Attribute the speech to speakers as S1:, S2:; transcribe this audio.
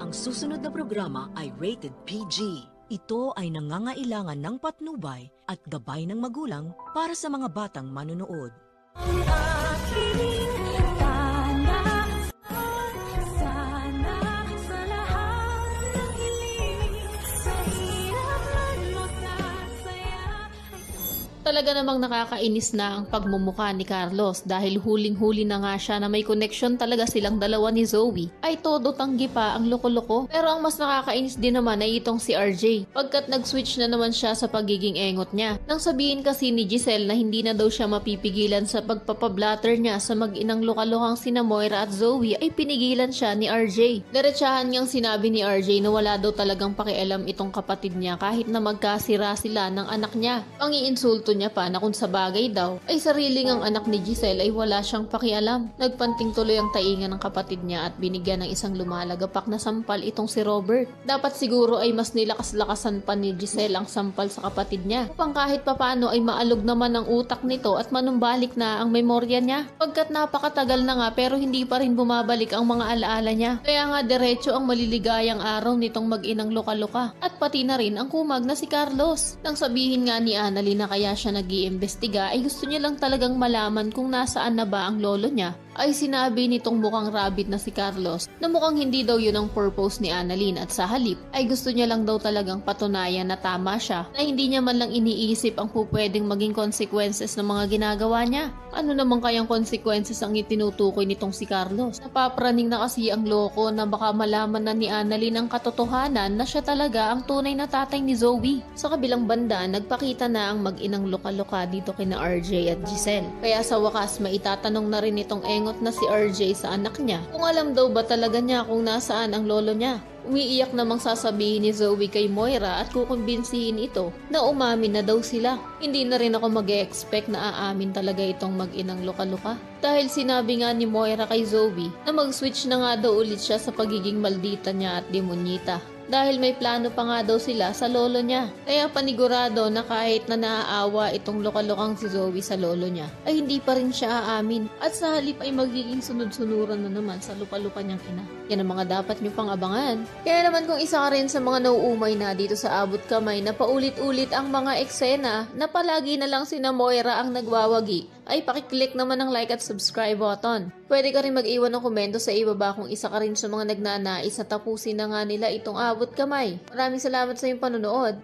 S1: Ang susunod na programa ay rated PG. Ito ay nangangailangan ng patnubay at gabay ng magulang para sa mga batang manonood.
S2: Talaga namang nakakainis na ang pagmumukha ni Carlos dahil huling-huli na nga siya na may connection talaga silang dalawa ni Zoe. Ay todo tanggi pa ang loko-loko. Pero ang mas nakakainis din naman ay itong si RJ pagkat nag-switch na naman siya sa pagiging engot niya. Nang sabihin kasi ni Giselle na hindi na daw siya mapipigilan sa pagpapablatter niya sa mag-inang loka-lokang sina Moira at Zoe ay pinigilan siya ni RJ. Diretsahan niyang sinabi ni RJ na wala daw talagang pakialam itong kapatid niya kahit na magkasira sila ng anak niya. Pangiinsulto niya pa na kung sa bagay daw ay sariling ang anak ni Giselle ay wala siyang pakialam. Nagpanting tuloy ang tainga ng kapatid niya at binigyan ng isang lumalagapak na sampal itong si Robert. Dapat siguro ay mas nilakas-lakasan pa ni Giselle ang sampal sa kapatid niya upang kahit papano ay maalog naman ang utak nito at manumbalik na ang memorya niya. Pagkat napakatagal na nga pero hindi pa rin bumabalik ang mga alaala niya. Kaya nga diretso ang maliligayang araw nitong mag-inang loka-loka at pati na rin ang kumag na si Carlos. Nang sabihin nga ni Annalyn na kaya siya nag-iimbestiga ay gusto niya lang talagang malaman kung nasaan na ba ang lolo niya, ay sinabi nitong mukhang rabbit na si Carlos na mukhang hindi daw yun ang purpose ni Annalyn at sa halip ay gusto niya lang daw talagang patunayan na tama siya na hindi niya man lang iniisip ang pupwedeng maging consequences ng mga ginagawa niya. Ano naman kayang consequences ang itinutukoy nitong si Carlos? Napapraning na kasi ang loko na baka malaman na ni Annalyn ang katotohanan na siya talaga ang tunay na tatay ni Zoe. Sa kabilang banda, nagpakita na ang mag-inang loka-loka dito kina RJ at Giselle. Kaya sa wakas maitatanong na rin itong engot na si RJ sa anak niya kung alam daw ba talaga niya kung nasaan ang lolo niya. Umiiyak namang sasabihin ni Zoe kay Moira at kukumbinsihin ito na umamin na daw sila. Hindi na rin ako mag-e-expect na aamin talaga itong mag-inang loka-loka. Dahil sinabi nga ni Moira kay Zoe na mag-switch na nga daw ulit siya sa pagiging maldita niya at demonyita. Dahil may plano pa nga daw sila sa lolo niya. Kaya panigurado na kahit na naaawa itong loka-lokang si Zoe sa lolo niya, ay hindi pa rin siya aamin. At sa halip ay magiging sunod-sunuran na naman sa lupa-lupa niyang ina. Yan ang mga dapat niyo pang abangan. Kaya naman kung isa ka rin sa mga nauumay na dito sa abot kamay na paulit-ulit ang mga eksena na palagi na lang sina Moira ang nagwawagi, ay pakiclick naman ang like at subscribe button. Pwede ka rin mag-iwan ng komento sa ibaba kung isa ka rin sa mga nagnanais na tapusin na nga nila itong abot kamay. Maraming salamat sa iyong panonood.